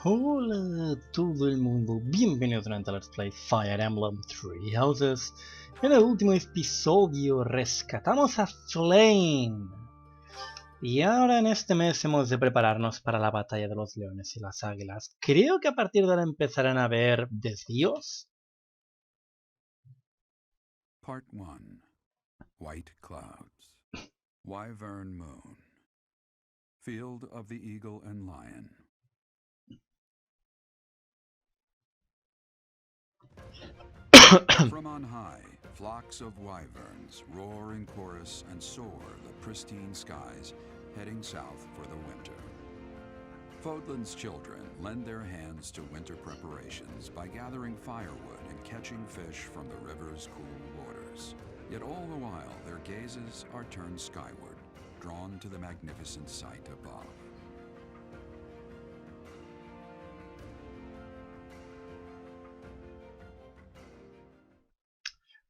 Hola a todo el mundo, bienvenidos a Let's Play Fire Emblem Three Houses. En el último episodio rescatamos a Flame. Y ahora en este mes hemos de prepararnos para la batalla de los leones y las águilas. Creo que a partir de ahora empezarán a haber desvíos. Part 1. White Clouds. Wyvern Moon. Field of the Eagle and Lion. From on high, flocks of wyverns roar in chorus and soar the pristine skies, heading south for the winter. Fodlan's children lend their hands to winter preparations by gathering firewood and catching fish from the river's cool waters. Yet all the while, their gazes are turned skyward, drawn to the magnificent sight above.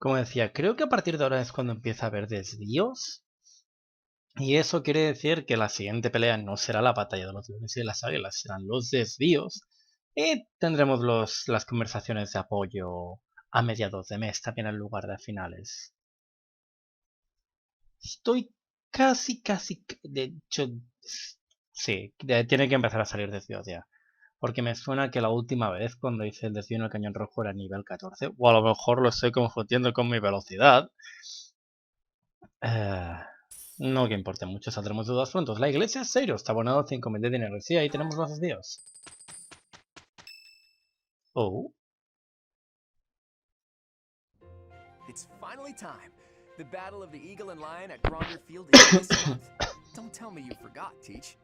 Como decía, creo que a partir de ahora es cuando empieza a haber desvíos. Y eso quiere decir que la siguiente pelea no será la batalla de los leones y de las águilas, serán los desvíos. Y tendremos las conversaciones de apoyo a mediados de mes, también en lugar de a finales. Estoy casi, de hecho, sí, tiene que empezar a salir desvíos ya. Porque me suena que la última vez cuando hice el desvío en el cañón rojo era nivel 14. O a lo mejor lo estoy confundiendo con mi velocidad. No que importe mucho, saldremos de todos prontos. La iglesia es serio, está abonado 5.000 de dinero. Sí, ahí tenemos los desvíos. Oh. It's finally time. The battle of the Eagle and Lion at Gronder Field is this month. Don't tell me you forgot, Teach.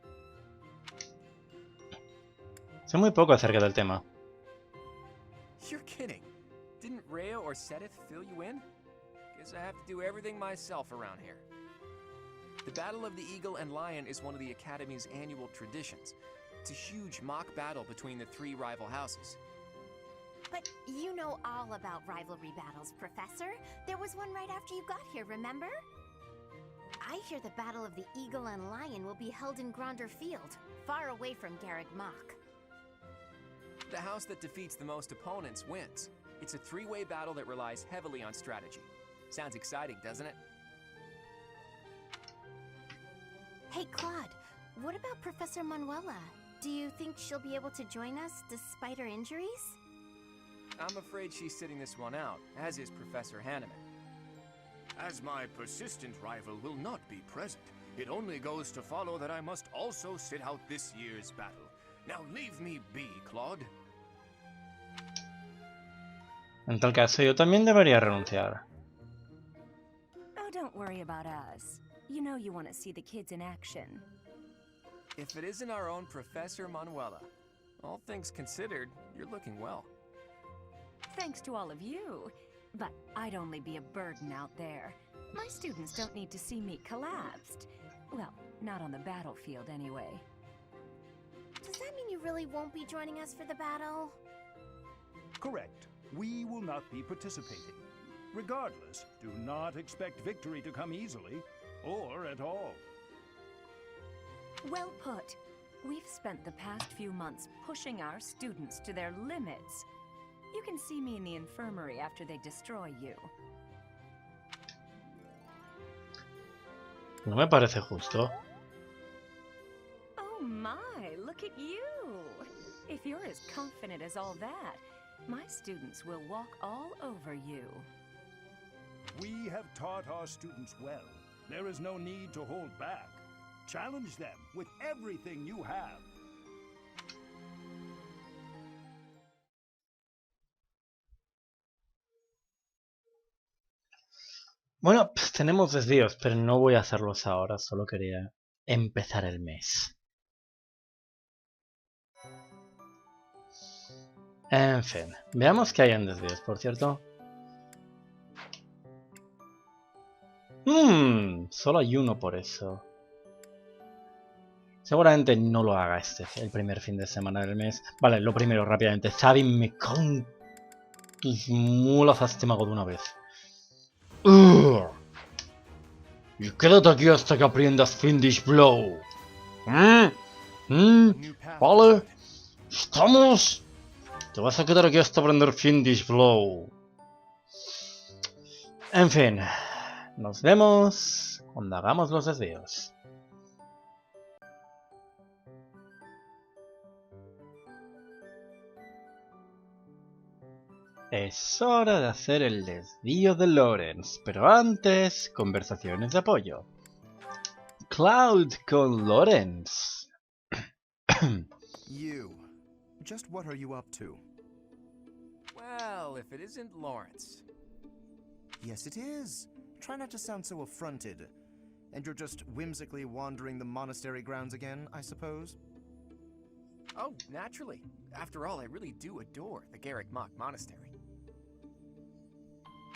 Sé muy poco acerca del tema. You're kidding. Didn't Rhea or Sedith fill you in? Guess I have to do everything myself around here. The Battle of the Eagle and Lion is one of the Academy's annual traditions. It's a huge mock battle between the three rival houses. But you know all about rivalry battles, Professor. There was one right after you got here, remember? I hear the Battle of the Eagle and Lion will be held in Gronder Field, far away from Garreg Mach. The house that defeats the most opponents wins. It's a three-way battle that relies heavily on strategy. Sounds exciting, doesn't it? Hey, Claude, what about Professor Manuela? Do you think she'll be able to join us despite her injuries? I'm afraid she's sitting this one out, as is Professor Hanneman. As my persistent rival will not be present, it only goes to follow that I must also sit out this year's battle. Now leave me be, Claude. En tal caso, yo también debería renunciar. Oh, don't worry about us. You know you want to see the kids in action. If it isn't our own Professor Manuela, all things considered, you're looking well. Thanks to all of you. But I'd only be a burden out there. My students don't need to see me collapsed. Well, not on the battlefield anyway. Does that mean you really won't be joining us for the battle? Correct. We will not be participating. Regardless, do not expect victory to come easily, or at all. Well put. We've spent the past few months pushing our students to their limits. You can see me in the infirmary after they destroy you. No me parece justo. Oh my, look at you! If you're as confident as all that, my students will walk all over you. We have taught our students well. There is no need to hold back. Challenge them with everything you have. Bueno, pues tenemos desvíos, pero no voy a hacerlos ahora, solo quería empezar el mes. En fin, veamos qué hay en desvíos, por cierto. Solo hay uno por eso. Seguramente no lo haga el primer fin de semana del mes. Vale, lo primero, rápidamente. Xavi, me con tus mulas has temado de una vez. Y quédate aquí hasta que aprendas Fiendish Blow. ¿Vale? ¡Estamos! Te vas a quedar aquí hasta aprender Fiendish Blow. En fin, nos vemos cuando hagamos los desvíos. Es hora de hacer el desvío de Lawrence, pero antes, conversaciones de apoyo. Cloud con Lawrence. You. Just what are you up to? Well, if it isn't Lawrence. Yes, it is. Try not to sound so affronted. And you're just whimsically wandering the monastery grounds again, I suppose? Oh, naturally. After all, I really do adore the Garrick Mock Monastery.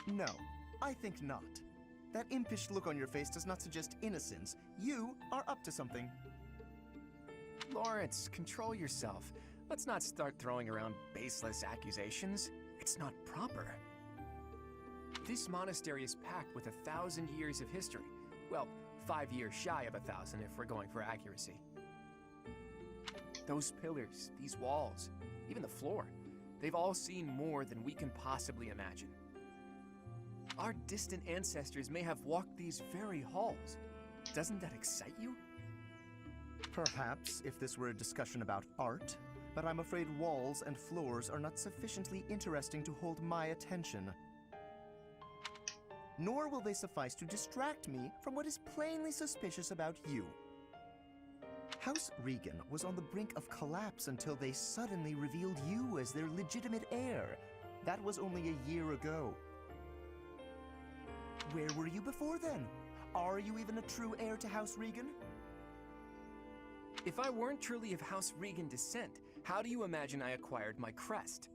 No, I think not. That impish look on your face does not suggest innocence. You are up to something. Lawrence, control yourself. Let's not start throwing around baseless accusations. It's not proper. This monastery is packed with 1,000 years of history. Well, 5 years shy of 1,000 if we're going for accuracy. Those pillars, these walls, even the floor, they've all seen more than we can possibly imagine. Our distant ancestors may have walked these very halls. Doesn't that excite you? Perhaps if this were a discussion about art, but I'm afraid walls and floors are not sufficiently interesting to hold my attention. Nor will they suffice to distract me from what is plainly suspicious about you. House Regan was on the brink of collapse until they suddenly revealed you as their legitimate heir. That was only a year ago. Where were you before then? Are you even a true heir to House Regan? If I weren't truly of House Regan descent, how do you imagine I acquired my crest?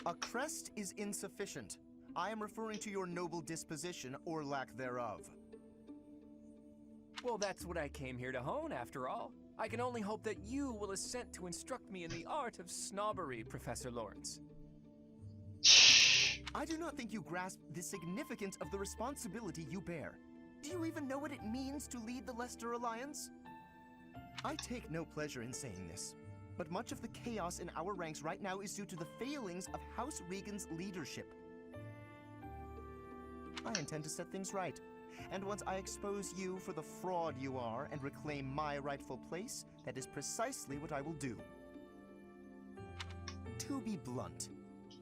A crest is insufficient. I am referring to your noble disposition or lack thereof. Well, that's what I came here to hone, after all. I can only hope that you will assent to instruct me in the art of snobbery, Professor Lawrence. I do not think you grasp the significance of the responsibility you bear. Do you even know what it means to lead the Leicester Alliance? I take no pleasure in saying this, but much of the chaos in our ranks right now is due to the failings of House Regan's leadership. I intend to set things right, and once I expose you for the fraud you are and reclaim my rightful place, that is precisely what I will do. To be blunt,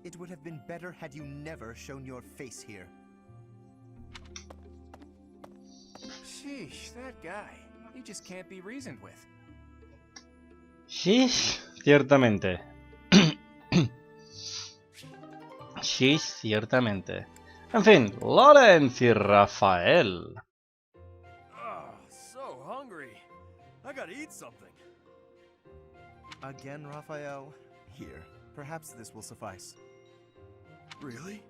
it would have been better had you never shown your face here. Sheesh, that guy. He just can't be reasoned with. Sheesh, ciertamente. Sheesh, ciertamente. En fin, Lawrence y Rafael. Oh, so hungry. I gotta eat something. Again, Raphael? Here, perhaps this will suffice. Really?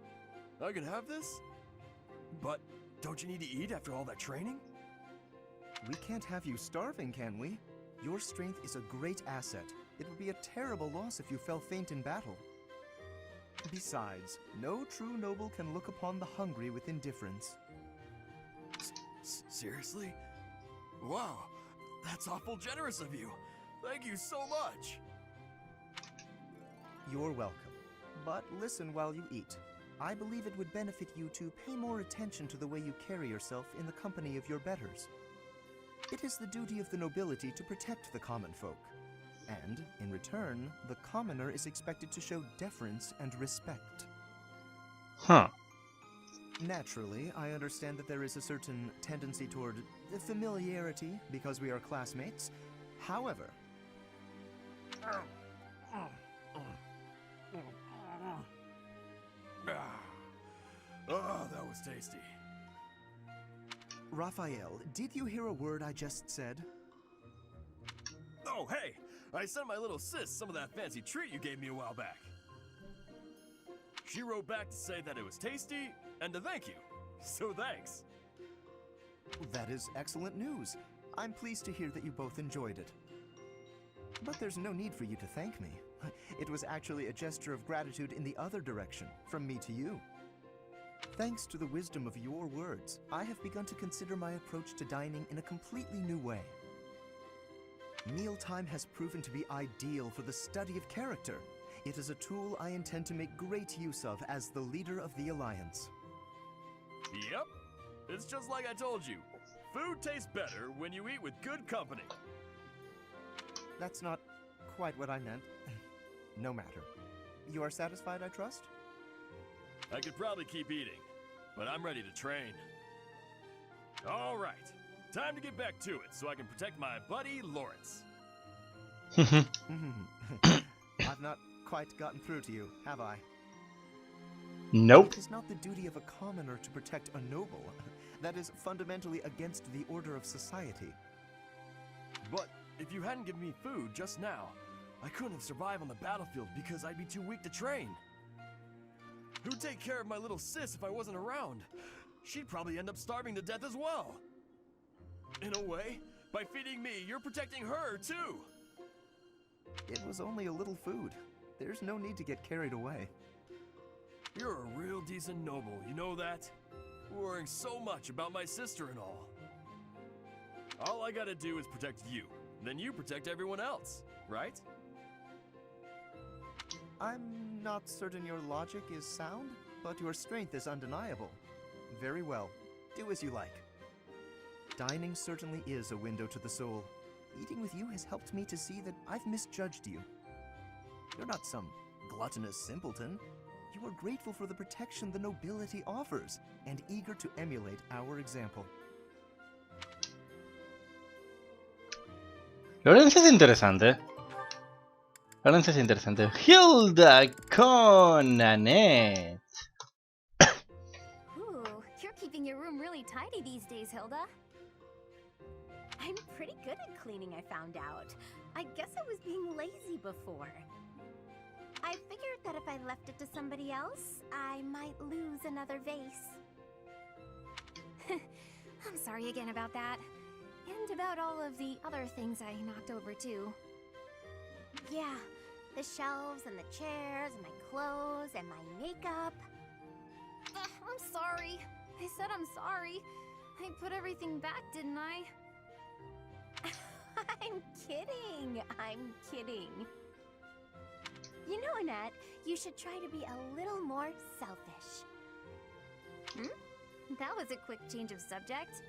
I can have this? But don't you need to eat after all that training? We can't have you starving, can we? Your strength is a great asset. It would be a terrible loss if you fell faint in battle. Besides, no true noble can look upon the hungry with indifference. Seriously? Wow, that's awful generous of you. Thank you so much. You're welcome. But listen while you eat. I believe it would benefit you to pay more attention to the way you carry yourself in the company of your betters. It is the duty of the nobility to protect the common folk. And, in return, the commoner is expected to show deference and respect. Huh. Naturally, I understand that there is a certain tendency toward familiarity because we are classmates. However... Oh, that was tasty. Raphael, did you hear a word I just said? Oh, hey! I sent my little sis some of that fancy treat you gave me a while back. She wrote back to say that it was tasty and to thank you. So thanks. That is excellent news. I'm pleased to hear that you both enjoyed it. But there's no need for you to thank me. It was actually a gesture of gratitude in the other direction, from me to you. Thanks to the wisdom of your words, I have begun to consider my approach to dining in a completely new way. Mealtime has proven to be ideal for the study of character. It is a tool I intend to make great use of as the leader of the Alliance. Yep. It's just like I told you. Food tastes better when you eat with good company. That's not quite what I meant. No matter. You are satisfied, I trust? I could probably keep eating, but I'm ready to train. All right. Time to get back to it so I can protect my buddy Lawrence. I've not quite gotten through to you, have I? Nope. It is not the duty of a commoner to protect a noble. That is fundamentally against the order of society. But if you hadn't given me food just now, I couldn't have survived on the battlefield because I'd be too weak to train. Who'd take care of my little sis if I wasn't around? She'd probably end up starving to death as well. In a way, by feeding me, you're protecting her too. It was only a little food. There's no need to get carried away. You're a real decent noble, you know that? Worrying so much about my sister and all. All I gotta do is protect you. Then you protect everyone else, right? I'm not certain your logic is sound, but your strength is undeniable. Very well. Do as you like. Dining certainly is a window to the soul. Eating with you has helped me to see that I've misjudged you. You're not some gluttonous simpleton. You are grateful for the protection the nobility offers, and eager to emulate our example. Lorenzo es interesante. Lorenzo es interesante. Hilda con Annette. Ooh, you're keeping your room really tidy these days, Hilda. I'm pretty good at cleaning, I found out. I guess I was being lazy before. I figured that if I left it to somebody else, I might lose another vase. I'm sorry again about that. And about all of the other things I knocked over too. Yeah, the shelves and the chairs and my clothes and my makeup. I'm sorry. I said I'm sorry. I put everything back, didn't I? I'm kidding. I'm kidding. You know, Annette, you should try to be a little more selfish. That was a quick change of subject.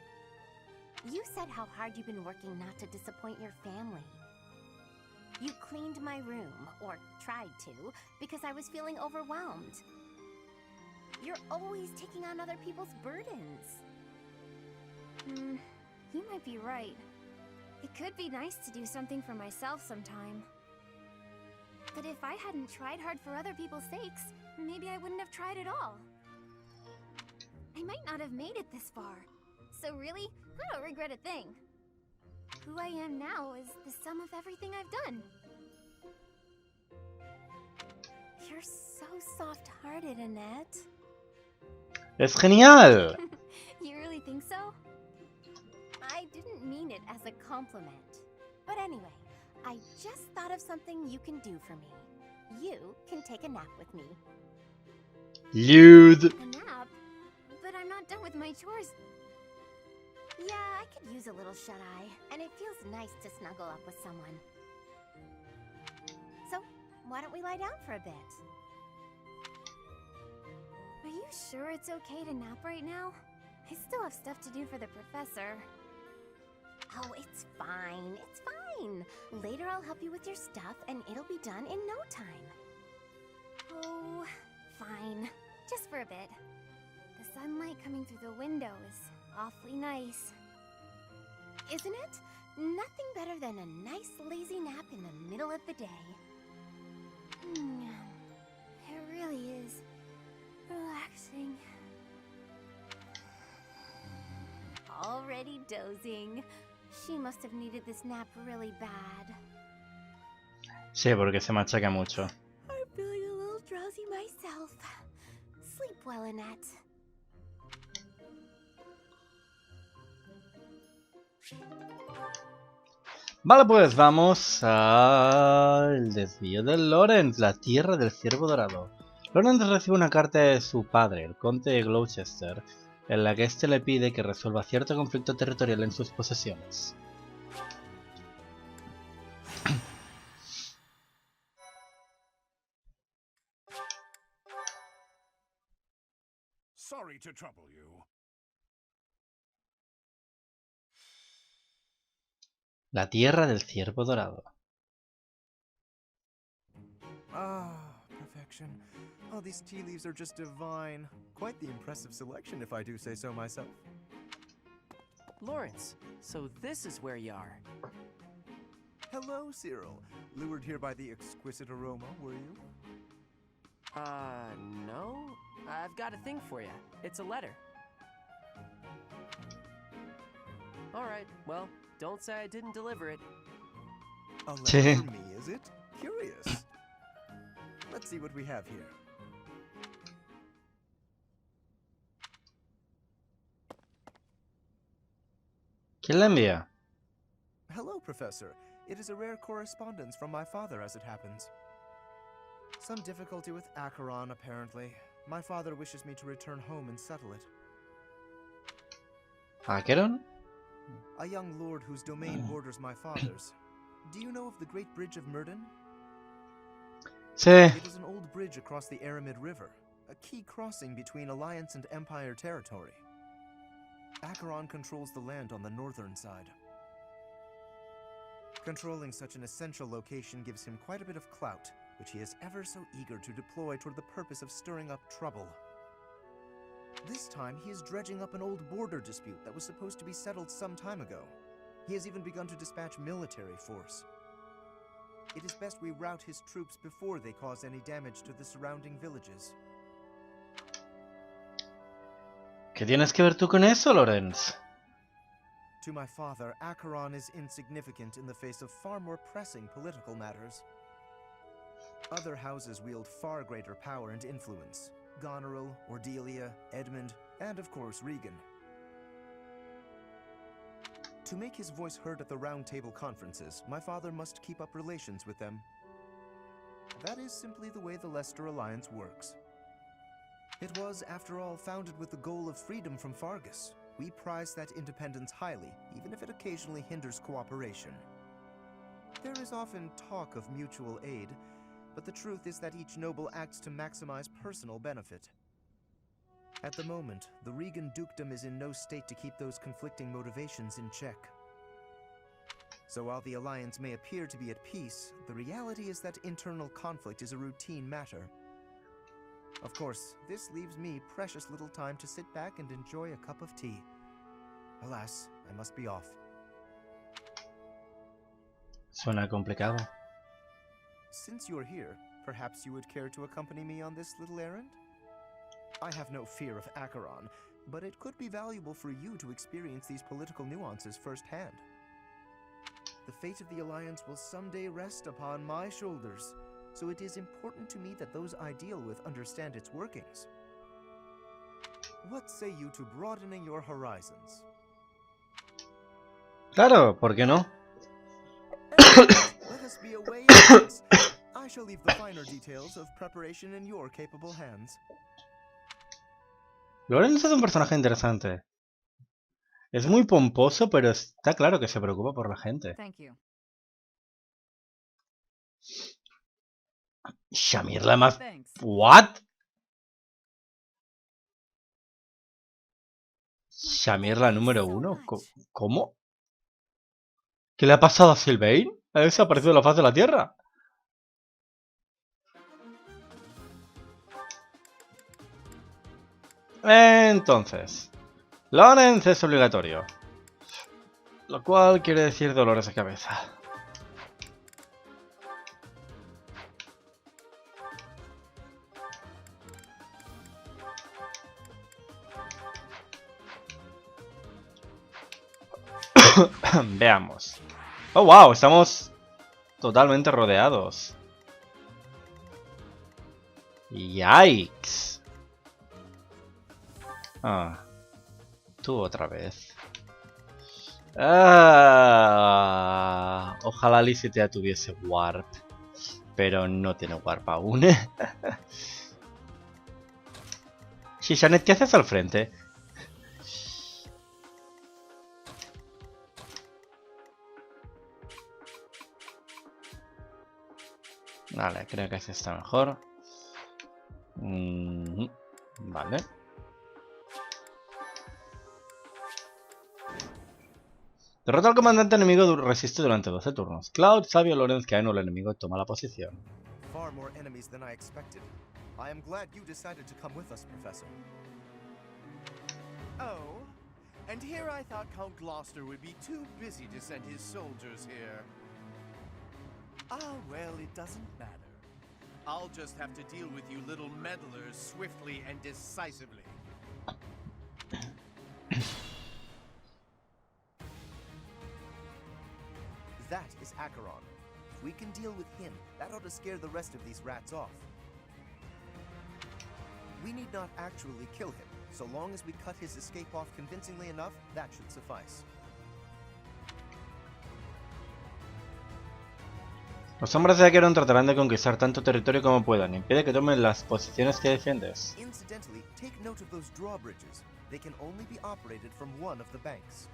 You said how hard you've been working not to disappoint your family. You cleaned my room, or tried to, because I was feeling overwhelmed. You're always taking on other people's burdens. You might be right. It could be nice to do something for myself sometime. But if I hadn't tried hard for other people's sakes, maybe I wouldn't have tried at all. I might not have made it this far. So really, I don't regret a thing. Who I am now is the sum of everything I've done. You're so soft-hearted, Annette. Es genial. You really think so? I didn't mean it as a compliment. But anyway, I just thought of something you can do for me. You can take a nap with me. Lewd. A nap? But I'm not done with my chores. Yeah, I could use a little shut-eye, and it feels nice to snuggle up with someone. So, why don't we lie down for a bit? Are you sure it's okay to nap right now? I still have stuff to do for the professor. Oh, it's fine. It's fine. Later I'll help you with your stuff, and it'll be done in no time. Oh, fine. Just for a bit. The sunlight coming through the window is awfully nice. Isn't it? Nothing better than a nice lazy nap in the middle of the day. It really is relaxing. Already dozing. She must have needed this nap really bad. Sí, porque se machaca mucho. I'm feeling a little drowsy myself. Sleep well, Annette. Vale, pues vamos al desvío de Lawrence, la tierra del Ciervo Dorado. Lawrence recibe una carta de su padre, el conde de Gloucester, en la que este le pide que resuelva cierto conflicto territorial en sus posesiones. Sorry to trouble you. La tierra del ciervo dorado. Ah, perfection. Oh, these tea leaves are just divine. Quite the impressive selection, if I do say so myself. Lawrence, so this is where you are. Hello, Cyril. Lured here by the exquisite aroma, were you? No. I've got a thing for you. It's a letter. Alright, well, don't say I didn't deliver it. A letter for me, is it? Curious. Let's see what we have here. ¿Quién la envía? Hello, Professor. It is a rare correspondence from my father, as it happens. Some difficulty with Acheron, apparently. My father wishes me to return home and settle it. ¿Acheron? A young lord whose domain borders my father's. Do you know of the Great Bridge of Myrden? Sí. It is an old bridge across the Aramid River, a key crossing between Alliance and Empire territory. Acheron controls the land on the northern side. Controlling such an essential location gives him quite a bit of clout, which he is ever so eager to deploy toward the purpose of stirring up trouble. This time, he is dredging up an old border dispute that was supposed to be settled some time ago. He has even begun to dispatch military force. It is best we rout his troops before they cause any damage to the surrounding villages. ¿Qué tienes que ver tú con eso, Lorenz? To my father, Acheron is insignificant in the face of far more pressing political matters. Other houses wield far greater power and influence. Goneril, Ordelia, Edmund, and of course Regan. To make his voice heard at the Round Table conferences, my father must keep up relations with them. That is simply the way the Leicester Alliance works. It was, after all, founded with the goal of freedom from Fargus. We prize that independence highly, even if it occasionally hinders cooperation. There is often talk of mutual aid, but the truth is that each noble acts to maximize personal benefit. At the moment, the Regan dukedom is in no state to keep those conflicting motivations in check. So while the Alliance may appear to be at peace, the reality is that internal conflict is a routine matter. Of course, this leaves me precious little time to sit back and enjoy a cup of tea. Alas, I must be off. Suena complicado. Since you're here, perhaps you would care to accompany me on this little errand? I have no fear of Acheron, but it could be valuable for you to experience these political nuances firsthand. The fate of the Alliance will someday rest upon my shoulders, so it is important to me that those I deal with understand its workings. What say you to broadening your horizons? Claro, ¿por qué no? Let us be away at once. I shall leave the finer details of preparation in your capable hands. Lorenz es un personaje interesante. Es muy pomposo, pero está claro que se preocupa por la gente. Thank you. Shamir la más... Thanks. ¿What? Shamir la número 1. ¿Cómo? ¿Qué le ha pasado a Sylvain? ¿Ha desaparecido de la faz de la Tierra? Entonces, Lorenz es obligatorio, lo cual quiere decir dolores de cabeza. Veamos. Oh, wow, estamos totalmente rodeados. Yikes. Ah, tú otra vez. Ojalá Licitea tuviese Warp, pero no tiene Warp aún. Shishanet, ¿qué haces al frente? Vale, creo que así está mejor. Vale. Derrota al comandante enemigo, resiste durante 12 turnos. Cloud, Sabio, Lorenz, caen o el enemigo toma la posición. Far more enemies than I expected. I am glad you decided to come with us, Professor. Oh, and here I thought Count Gloucester would be too busy to send his soldiers here. Ah, well, it doesn't matter. I'll just have to deal with you little meddlers swiftly and decisively. That is Acheron. If we can deal with him, that ought to scare the rest of these rats off. We need not actually kill him. So long as we cut his escape off convincingly enough, that should suffice. Los hombres de Acheron tratarán de conquistar tanto territorio como puedan. Impide que tomen las posiciones que defiendes. Incidentally, take note of those drawbridges. They can only be operated from one of the banks.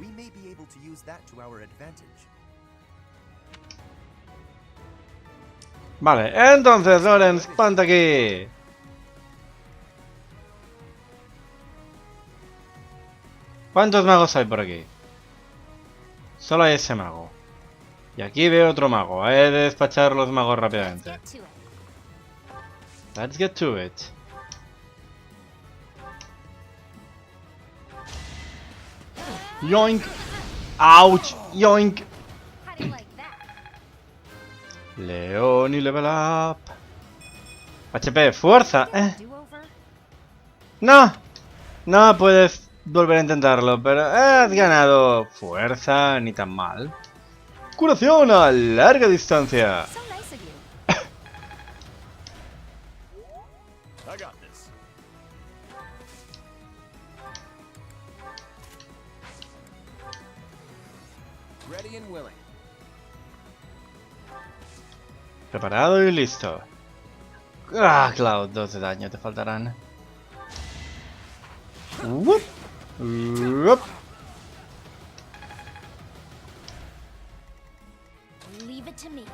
We may be able to use that to our advantage. Vale, entonces, Lorenz, ponte aquí. ¿Cuántos magos hay por aquí? Solo hay ese mago. Y aquí veo otro mago. He de despachar los magos rápidamente. Let's get to it. Yoink. Ouch. Yoink. León y level up. HP, fuerza. No. No puedes volver a intentarlo, pero has ganado fuerza, ni tan mal. Curación a larga distancia. Ready and willing. Preparado y listo. Ah, Cloud, 2 de daño te faltarán. Whoop. Whoop. Leave it to me.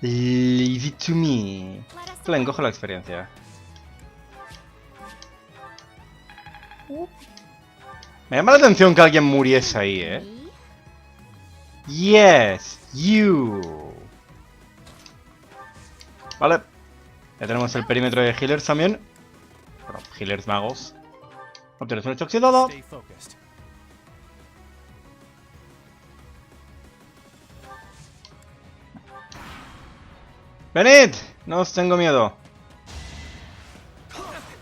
Leave it to me. Flynn, coge la experiencia. Me llama la atención que alguien muriese ahí, Yes, you. Vale. Ya tenemos el perímetro de healers también. Bueno, healers magos. Obtienes un hecho oxidado. ¡Venid! No os tengo miedo.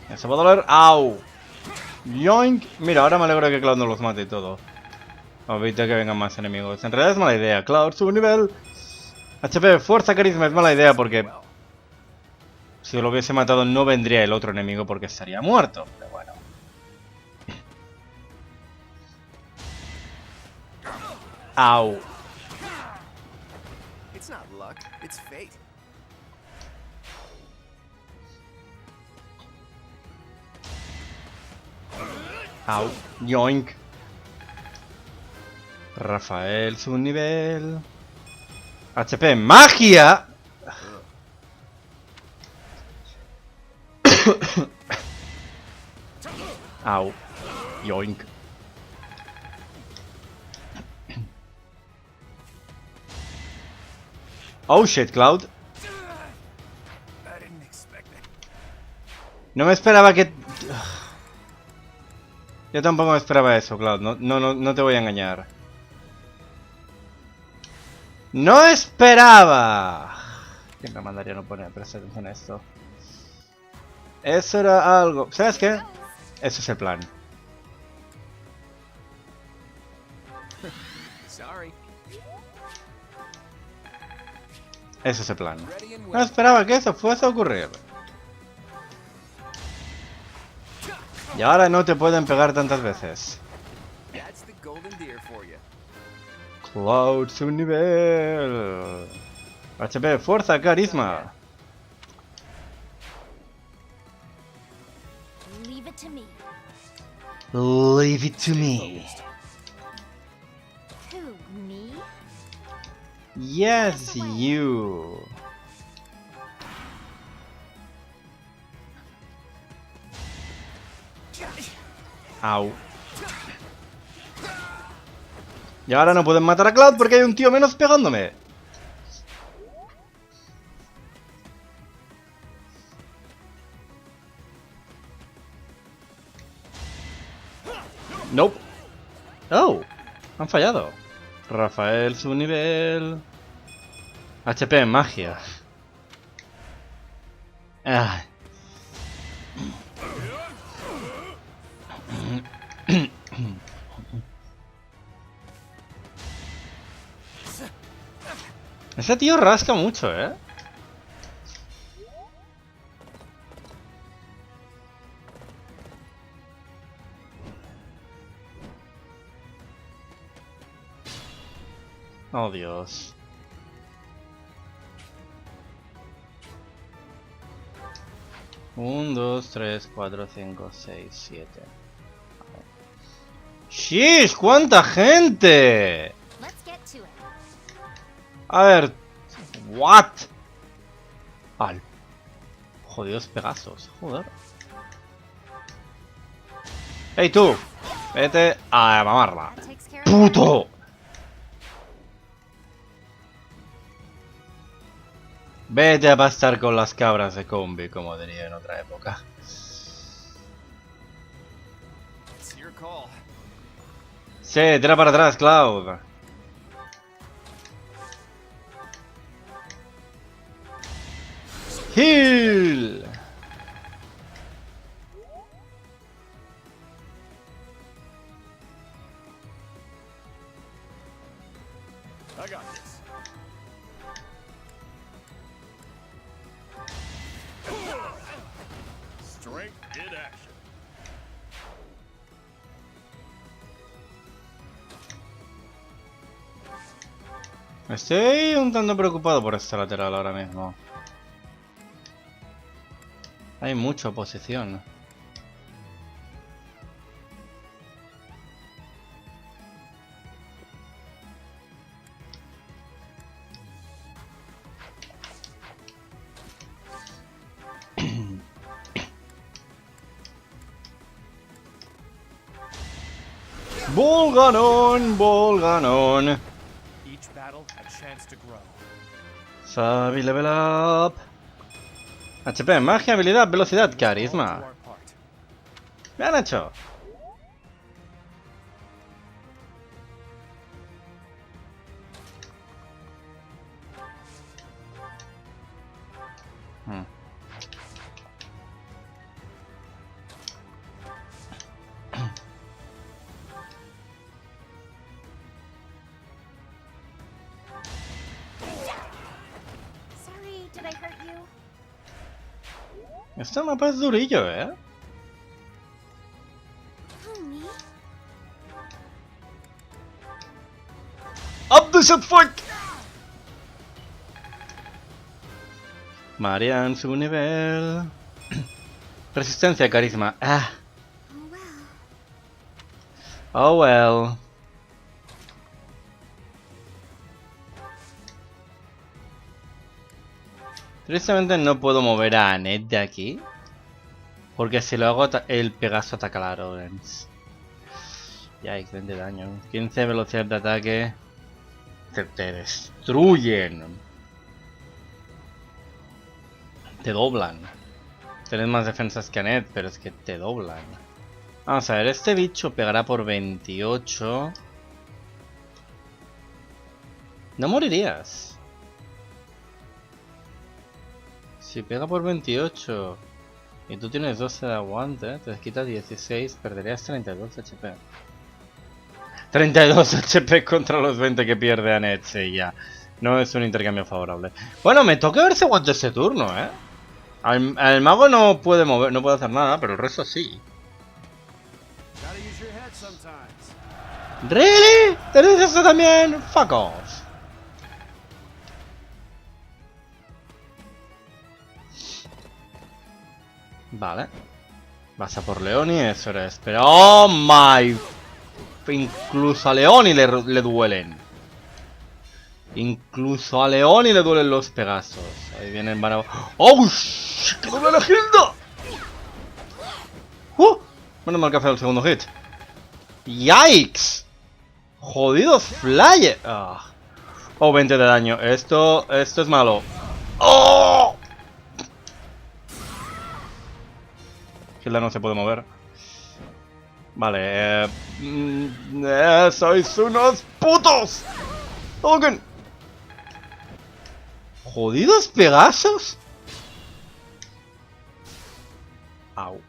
Eso va a doler. ¡Au! Yoink. Mira, ahora me alegro de que Cloud no los mate y todo. Evita que vengan más enemigos. En realidad es mala idea. Cloud, sube nivel. HP, fuerza, carisma. Es mala idea porque... si lo hubiese matado no vendría el otro enemigo porque estaría muerto. Pero bueno. Au. It's not luck, it's fate. Au. Yoink. Rafael, su nivel. HP, magia. Au. Yoink. Oh shit, Cloud. No me esperaba que... Yo tampoco me esperaba eso, Cloud. No te voy a engañar. ¡No esperaba! ¿Quién me mandaría no poner prestar atención a esto? Eso era algo... ¿Sabes qué? Ese es el plan. Ese es el plan. No esperaba que eso fuese a ocurrir. Y ahora no te pueden pegar tantas veces. Cloud, su nivel. HP, fuerza, carisma. Leave it to me. Leave it to me. Who, me? Yes, you. Au. Y ahora no pueden matar a Cloud porque hay un tío menos pegándome. Nope. Oh, han fallado. Rafael, su nivel. HP en magia. Ah. Ese tío rasca mucho, ¿eh? Oh, Dios. Un, dos, tres, cuatro, cinco, seis, siete. ¡Shish! ¡Cuánta gente! A ver... ¿What? Al... Jodidos Pegasos, joder. ¡Ey, tú! Vete a mamarla. ¡Puto! Vete a pastar con las cabras de combi, como diría en otra época. Sí, tira para atrás, Cloud. Heal. I got this. Strength in action. Estoy un tanto preocupado por esta lateral ahora mismo. Hay mucha oposición. Volganon, Volganon. Sabi level up. HP, magia, habilidad, velocidad, carisma. ¿Me han hecho? Este mapa es durillo, ¿eh? ¡Up the shot fight! Marian, su nivel. Resistencia, carisma. Ah. Oh well. Tristemente no puedo mover a Annette de aquí. Porque si lo hago el Pegaso ataca a Lawrence. Yikes, 20 daño. 15 velocidad de ataque. Te destruyen. Te doblan. Tienes más defensas que Annette, pero es que te doblan. Vamos a ver, este bicho pegará por 28. No morirías. Si pega por 28 y tú tienes 12 de aguante, te quita 16, perderías 32 HP. 32 HP contra los 20 que pierde Annette, sí, ya. No es un intercambio favorable. Bueno, me toca ver si aguanto ese turno, ¿eh? Al mago no puede mover, no puede hacer nada, pero el resto sí. ¿Really? ¿Tenés eso también? Fuck off. Vale. Vas a por Leoni, eso era espera. ¡Oh my! Incluso a Leoni le duelen. Incluso a Leoni le duelen los Pegasos. Ahí vienen para... ¡Oh! ¡Que duele la Hilda! Menos mal que ha fallado el segundo hit. ¡Yikes! ¡Jodidos flyer! Ah. Oh, 20 de daño. Esto es malo. ¡Oh! Hilda no se puede mover. Vale, sois unos putos. Token. ¿Jodidos Pegasos? Au.